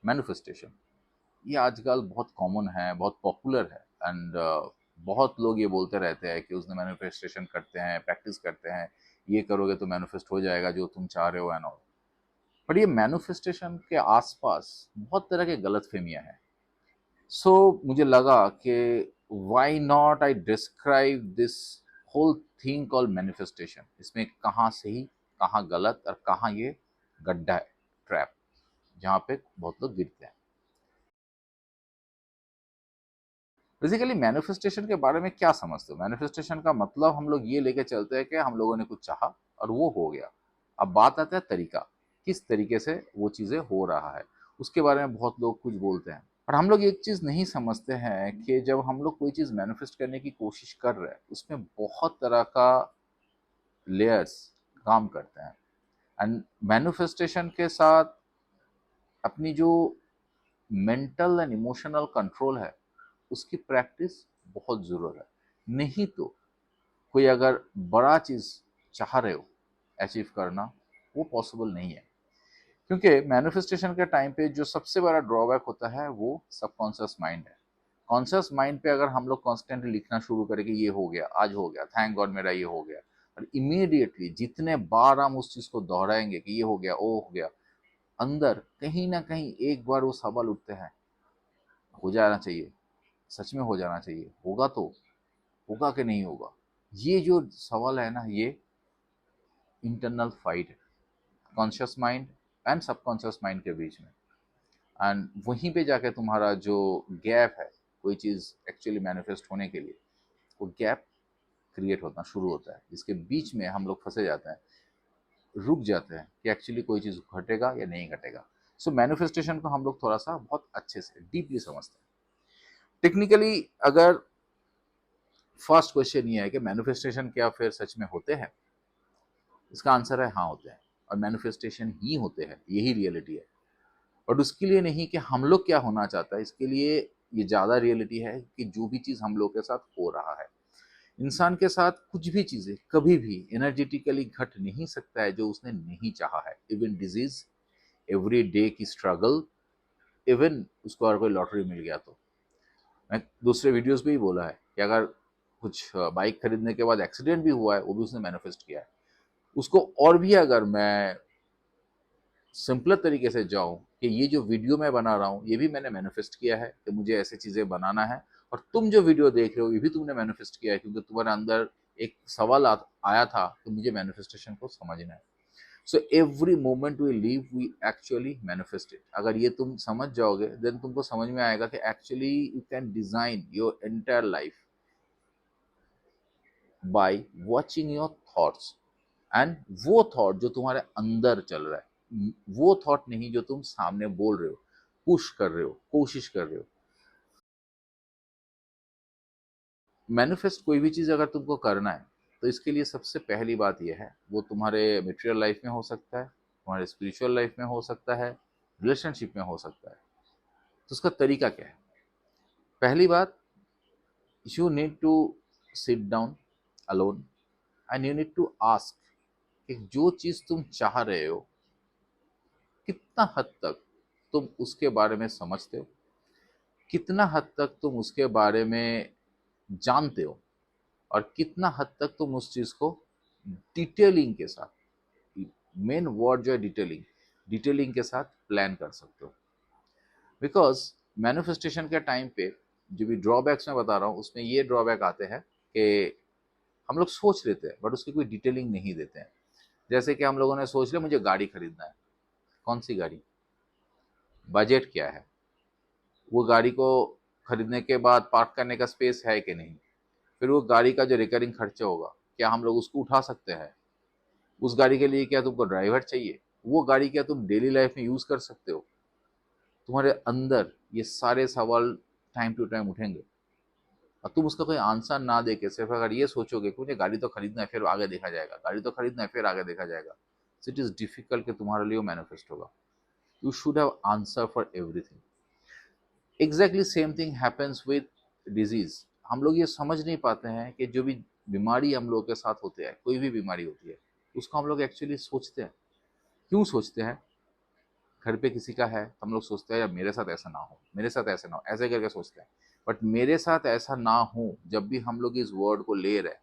Manifestation ये आजकल बहुत कॉमन है, बहुत पॉपुलर है एंड बहुत लोग ये बोलते रहते हैं कि उसने मैनिफेस्टेशन करते हैं, प्रैक्टिस करते हैं, ये करोगे तो मैनिफेस्ट हो जाएगा जो तुम चाह रहे हो एंड ऑल। बट ये मैनिफेस्टेशन के आसपास बहुत तरह के गलतफहमियां हैं। सो मुझे लगा कि why not I describe this whole thing called manifestation. इसमें कहाँ सही, कहाँ गलत और कहाँ ये गड्ढा है, ट्रैप, जहाँ पे बहुत लोग गिरते हैं। बेसिकली मैनिफेस्टेशन के बारे में क्या समझते हो? मैनिफेस्टेशन का मतलब हम लोग ये लेके चलते हैं कि हम लोगों ने कुछ चाहा और वो हो गया। अब बात आता है तरीका, किस तरीके से वो चीज़ें हो रहा है, उसके बारे में बहुत लोग कुछ बोलते हैं। और हम लोग एक चीज़ नहीं समझते हैं कि जब हम लोग कोई चीज़ मैनिफेस्ट करने की कोशिश कर रहे हैं उसमें बहुत तरह का लेयर्स काम करते हैं। एंड मैनिफेस्टेशन के साथ अपनी जो मेंटल एंड इमोशनल कंट्रोल है उसकी प्रैक्टिस बहुत ज़रूरत है। नहीं तो कोई अगर बड़ा चीज़ चाह रहे हो अचीव करना, वो पॉसिबल नहीं है। क्योंकि मैनिफेस्टेशन के टाइम पे जो सबसे बड़ा ड्रॉबैक होता है वो सबकॉन्शियस माइंड है। कॉन्शियस माइंड पे अगर हम लोग कॉन्स्टेंटली लिखना शुरू करें कि ये हो गया, आज हो गया, थैंक गॉड मेरा ये हो गया, और इमीडिएटली जितने बार हम उस चीज़ को दोहराएंगे कि ये हो गया, वो हो गया, अंदर कहीं ना कहीं एक बार वो सवाल उठते हैं, हो जाना चाहिए, सच में हो जाना चाहिए, होगा तो होगा कि नहीं होगा। ये जो सवाल है ना, ये इंटरनल फाइट है conscious mind and subconscious mind के बीच में। एंड वहीं पे जाके तुम्हारा जो गैप है कोई चीज़ एक्चुअली मैनिफेस्ट होने के लिए, वो गैप क्रिएट होना शुरू होता है, जिसके बीच में हम लोग फंसे जाते हैं, रुक जाते हैं कि एक्चुअली कोई चीज़ घटेगा या नहीं घटेगा। सो मैनिफेस्टेशन को हम लोग थोड़ा सा बहुत अच्छे से डीपली समझते हैं। टेक्निकली अगर फर्स्ट क्वेश्चन ये है कि मैनिफेस्टेशन क्या फिर सच में होते हैं, इसका आंसर है हाँ होते हैं, और मैनिफेस्टेशन ही होते हैं, यही रियलिटी है। बट उसके लिए नहीं कि हम लोग क्या होना चाहता है, इसके लिए ये ज़्यादा रियलिटी है कि जो भी चीज़ हम लोग के साथ हो रहा है, इंसान के साथ कुछ भी चीज़ें कभी भी एनर्जेटिकली घट नहीं सकता है जो उसने नहीं चाहा है। इवन डिजीज, एवरी डे की स्ट्रगल, इवन उसको अगर कोई लॉटरी मिल गया तो, मैं दूसरे वीडियोस में ही बोला है कि अगर कुछ बाइक खरीदने के बाद एक्सीडेंट भी हुआ है, वो भी उसने मैनिफेस्ट किया है। उसको और भी अगर मैं सिंपलर तरीके से जाऊं कि ये जो वीडियो मैं बना रहा हूँ ये भी मैंने मैनिफेस्ट किया है कि मुझे ऐसी चीज़ें बनाना है, और तुम जो वीडियो देख रहे हो ये भी तुमने मैनिफेस्ट किया है क्योंकि तुम्हारे अंदर एक सवाल आया था कि मुझे मैनिफेस्टेशन को समझना है। So every moment we live we actually manifest it. अगर ये तुम समझ जाओगे देन तुमको समझ में आएगा कि actually you can design your entire life by watching your thoughts. And वो थॉट जो तुम्हारे अंदर चल रहा है, वो थॉट नहीं जो तुम सामने बोल रहे हो, पुश कर रहे हो, कोशिश कर रहे हो। मैनिफेस्ट कोई भी चीज़ अगर तुमको करना है तो इसके लिए सबसे पहली बात यह है, वो तुम्हारे मटेरियल लाइफ में हो सकता है, तुम्हारे स्पिरिचुअल लाइफ में हो सकता है, रिलेशनशिप में हो सकता है। तो उसका तरीका क्या है? पहली बात, you need to sit down alone and you need to ask कि जो चीज़ तुम चाह रहे हो कितना हद तक तुम उसके बारे में समझते हो, कितना हद तक तुम उसके बारे में जानते हो, और कितना हद तक तुम उस चीज़ को डिटेलिंग के साथ, मेन वर्ड जो है डिटेलिंग, डिटेलिंग के साथ प्लान कर सकते हो। बिकॉज मैनिफेस्टेशन के टाइम पे जो भी ड्रॉबैक्स मैं बता रहा हूँ उसमें ये ड्रॉबैक आते हैं कि हम लोग सोच लेते हैं बट उसकी कोई डिटेलिंग नहीं देते हैं। जैसे कि हम लोगों ने सोच लिया मुझे गाड़ी खरीदना है, कौन सी गाड़ी, बजट क्या है, वो गाड़ी को खरीदने के बाद पार्क करने का स्पेस है कि नहीं, फिर वो गाड़ी का जो रिकरिंग खर्चा होगा क्या हम लोग उसको उठा सकते हैं, उस गाड़ी के लिए क्या तुमको ड्राइवर चाहिए, वो गाड़ी क्या तुम डेली लाइफ में यूज़ कर सकते हो। तुम्हारे अंदर ये सारे सवाल टाइम टू टाइम उठेंगे, और तुम उसका कोई आंसर ना दे के सिर्फ अगर ये सोचोगे कि मुझे गाड़ी तो खरीदना है फिर आगे देखा जाएगा, गाड़ी तो खरीदना है फिर आगे देखा जाएगा, सो इट इज़ डिफिकल्ट कि तुम्हारे लिए वो मैनिफेस्ट होगा। You should have answer for everything. Exactly same thing happens with disease. हम लोग ये समझ नहीं पाते हैं कि जो भी बीमारी हम लोग के साथ होते हैं, कोई भी बीमारी होती है, उसको हम लोग एक्चुअली सोचते हैं। क्यों सोचते हैं? घर पे किसी का है तो हम लोग सोचते हैं यार मेरे साथ ऐसा ना हो, मेरे साथ ऐसा ना हो, ऐसे करके सोचते हैं। बट मेरे साथ ऐसा ना हो जब भी हम लोग इस वर्ड को ले रहे हैं,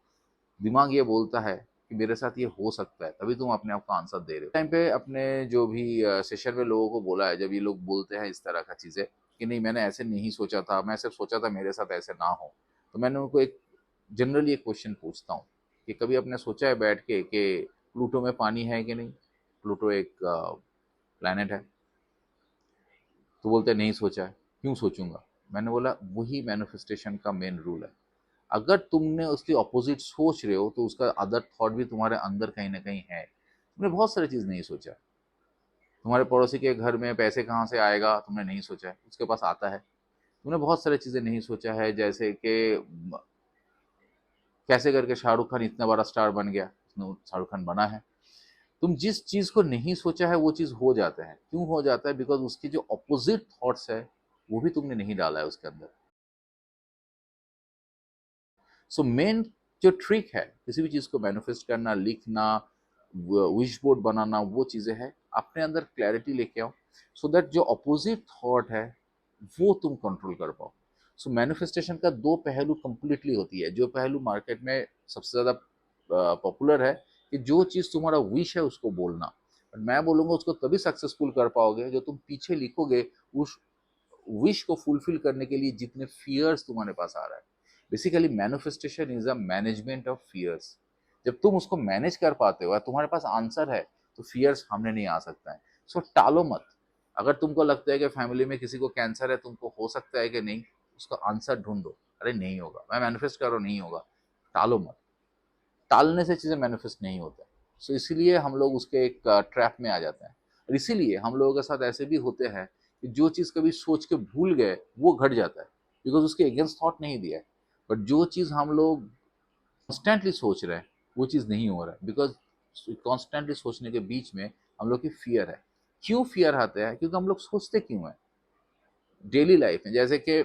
दिमाग ये बोलता है कि मेरे साथ ये हो सकता है, तभी तुम अपने आप को आंसर दे रहे हो। टाइम पे अपने जो भी सेशन में लोगों को बोला है, जब ये लोग बोलते हैं इस तरह का चीज़ें कि नहीं मैंने ऐसे नहीं सोचा था, मैं सिर्फ सोचा था मेरे साथ ऐसे ना हो, तो मैंने उनको एक जनरली एक क्वेश्चन पूछता हूँ कि कभी आपने सोचा है बैठ के कि प्लूटो में पानी है कि नहीं? प्लूटो एक प्लैनेट है। तो बोलते हैं नहीं सोचा है। क्यों सोचूंगा? मैंने बोला वही मैनिफेस्टेशन का मेन रूल है। अगर तुमने उसके ऑपोजिट सोच रहे हो तो उसका अदर थॉट भी तुम्हारे अंदर कहीं ना कहीं है। तुमने बहुत सारी चीज नहीं सोचा। तुम्हारे पड़ोसी के घर में पैसे कहाँ से आएगा तुमने नहीं सोचा है, उसके पास आता है। तुमने बहुत सारी चीजें नहीं सोचा है, जैसे कि कैसे करके शाहरुख खान इतना बड़ा स्टार बन गया। शाहरुख खान बना है। तुम जिस चीज को नहीं सोचा है वो चीज हो जाता है। क्यों हो जाता है? बिकॉज उसकी जो ऑपोजिट थॉट्स है वो भी तुमने नहीं डाला है उसके अंदर। सो मेन जो ट्रिक है किसी भी चीज को मैनिफेस्ट करना, लिखना, विश बोर्ड बनाना, वो चीजें हैं अपने अंदर क्लैरिटी लेके आओ, सो दैट जो अपोजिट थॉट है वो तुम कंट्रोल कर पाओ। सो मैनिफेस्टेशन का दो पहलू कंप्लीटली होती है। जो पहलू मार्केट में सबसे ज्यादा पॉपुलर है कि जो चीज तुम्हारा विश है उसको बोलना। और मैं बोलूंगा उसको तभी सक्सेसफुल कर पाओगे जो तुम पीछे लिखोगे उस विश को फुलफिल करने के लिए जितने फियर्स तुम्हारे पास आ रहा है। Basically manifestation is a management of fears. जब तुम उसको मैनेज कर पाते हो, तुम्हारे पास आंसर है, तो फियर्स सामने नहीं आ सकता है। सो टालो मत। अगर तुमको लगता है कि फैमिली में किसी को कैंसर है, तुमको हो सकता है कि नहीं, उसका आंसर ढूंढो। अरे नहीं होगा, मैं मैनिफेस्ट कर रहा हूँ नहीं होगा, टालो मत। टालने से चीजें मैनिफेस्ट नहीं होता। सो इसीलिए हम लोग उसके एक ट्रैप में आ जाते हैं। और इसीलिए हम लोगों के साथ ऐसे भी होते हैं कि जो चीज कभी सोच के भूल गए वो घट जाता है, बिकॉज उसके अगेंस्ट थॉट नहीं दिया है। बट जो चीज हम लोग कॉन्स्टेंटली सोच रहे हैं वो चीज नहीं हो रहा है, बिकॉज कॉन्स्टेंटली सोचने के बीच में हम लोग की फियर है। क्यों फियर आते हैं? क्योंकि हम लोग सोचते क्यों है डेली लाइफ में। जैसे कि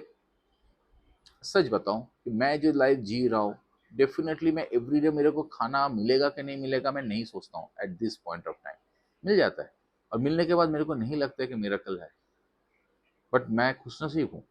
सच बताऊं कि मैं जो लाइफ जी रहा हूँ, डेफिनेटली मैं एवरीडे मेरे को खाना मिलेगा कि नहीं मिलेगा मैं नहीं सोचता हूँ। At this point of time मिल जाता है, और मिलने के बाद मेरे को नहीं लगता है कि मिरेकल है। बट मैं खुशनसीब हूँ।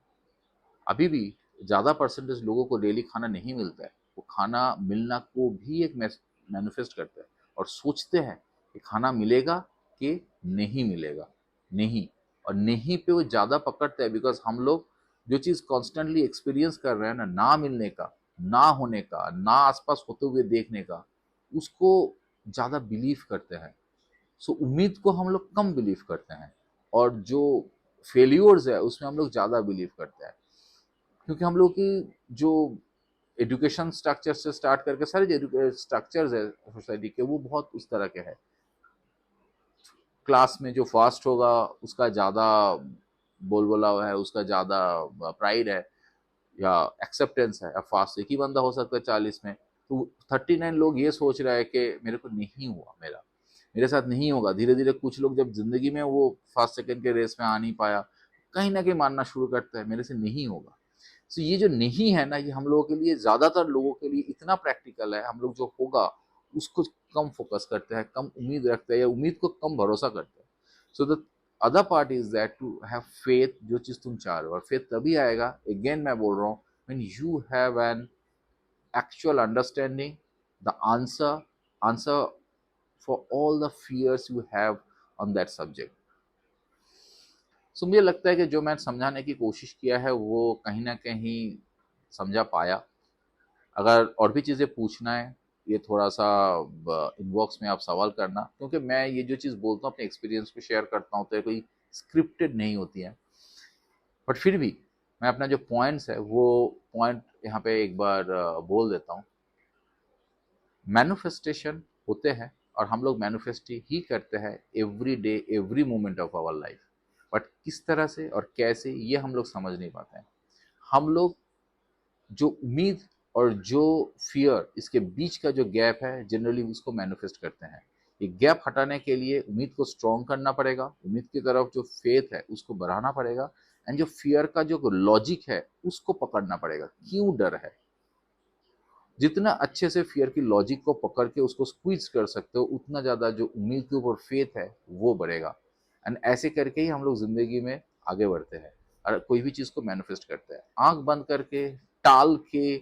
अभी भी ज़्यादा परसेंटेज लोगों को डेली खाना नहीं मिलता है। वो खाना मिलना को भी एक मैनिफेस्ट करते हैं और सोचते हैं कि खाना मिलेगा कि नहीं मिलेगा। नहीं। और नहीं पे वो ज़्यादा पकड़ते हैं, बिकॉज हम लोग जो चीज़ कॉन्स्टेंटली एक्सपीरियंस कर रहे हैं ना मिलने का, ना होने का, ना आसपास होते हुए देखने का, उसको ज़्यादा बिलीव करते हैं। सो उम्मीद को हम लोग कम बिलीव करते हैं, और जो फेल्यूर्स है उसमें हम लोग ज़्यादा बिलीव करते हैं। क्योंकि हम लोग की जो एजुकेशन स्ट्रक्चर से स्टार्ट करके सारे जो स्ट्रक्चर्स है सोसाइटी के, वो बहुत उस तरह के हैं। क्लास में जो फास्ट होगा उसका ज़्यादा बोलबोला है, उसका ज़्यादा प्राइड है या एक्सेप्टेंस है। अब फास्ट एक ही बंदा हो सकता है 40 में, तो 39 लोग ये सोच रहा है कि मेरे को नहीं हुआ, मेरे साथ नहीं होगा। धीरे धीरे कुछ लोग जब जिंदगी में वो फर्स्ट सेकंड के रेस में आ नहीं पाया, कहीं ना कहीं मानना शुरू करता है मेरे से नहीं होगा। तो ये जो नहीं है ना, ये हम लोगों के लिए, ज्यादातर लोगों के लिए इतना प्रैक्टिकल है। हम लोग जो होगा उसको कम फोकस करते हैं, कम उम्मीद रखते हैं, या उम्मीद को कम भरोसा करते हैं। So the other part is that to have faith. जो चीज तुम चाह रहे हो, और फेथ तभी आएगा, अगेन मैं बोल रहा हूँ, when you have an actual understanding, the answer for all the fears you have on that subject. सो मुझे लगता है कि जो मैंने समझाने की कोशिश किया है वो कहीं ना कहीं समझा पाया। अगर और भी चीज़ें पूछना है, ये थोड़ा सा इनबॉक्स में आप सवाल करना, क्योंकि मैं ये जो चीज़ बोलता हूँ अपने एक्सपीरियंस को शेयर करता हूँ, तो ये कोई स्क्रिप्टेड नहीं होती है। बट फिर भी मैं अपना जो पॉइंट्स है वो पॉइंट यहाँ पे एक बार बोल देता हूँ। मैनिफेस्टेशन होते हैं, और हम लोग मैनिफेस्ट ही करते हैं every day, every moment of our life. But किस तरह से और कैसे, ये हम लोग समझ नहीं पाते हैं। हम लोग जो उम्मीद और जो फियर, इसके बीच का जो गैप है, जनरली उसको मैनिफेस्ट करते हैं। ये गैप हटाने के लिए उम्मीद को स्ट्रॉन्ग करना पड़ेगा, उम्मीद की तरफ जो फेथ है उसको बढ़ाना पड़ेगा, एंड जो फियर का जो लॉजिक है उसको पकड़ना पड़ेगा। क्यों डर है? जितना अच्छे से फियर की लॉजिक को पकड़ के उसको स्क्वीज कर सकते हो, उतना ज़्यादा जो उम्मीद के ऊपर फेथ है वो बढ़ेगा। एंड ऐसे करके ही हम लोग जिंदगी में आगे बढ़ते हैं और कोई भी चीज को मैनिफेस्ट करते हैं। आंख बंद करके, टाल के,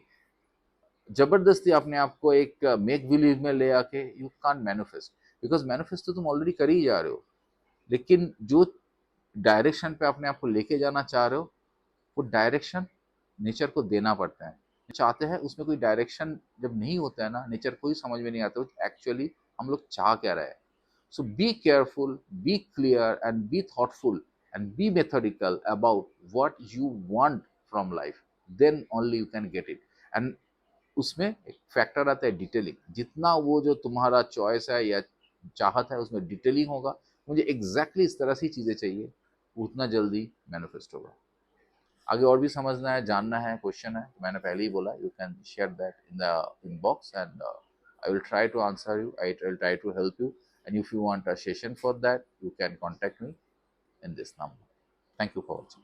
जबरदस्ती अपने आप को एक मेक बिलीव में ले आके you can't manifest, because manifest तो तुम ऑलरेडी कर ही जा रहे हो। लेकिन जो डायरेक्शन पे अपने आप को लेके जाना चाह रहे हो, वो डायरेक्शन नेचर को देना पड़ता है। चाहते हैं उसमें कोई डायरेक्शन जब नहीं होता है ना, नेचर को ही समझ में नहीं आता एक्चुअली हम लोग चाह क्या रहे हैं। So be careful, be clear and be thoughtful and be methodical about what you want from life, then only you can get it. And उसमें एक फैक्टर आता है डिटेलिंग। जितना वो जो तुम्हारा चॉइस है या चाहत है उसमें डिटेलिंग होगा, मुझे एग्जैक्टली इस तरह से चीज़ें चाहिए, उतना जल्दी मैनिफेस्ट होगा। आगे और भी समझना है, जानना है, क्वेश्चन है, मैंने पहले ही बोला, you can share that in the inbox and I will try to answer you, I will try to help you, and if you want a session for that you can contact me in this number. Thank you for watching.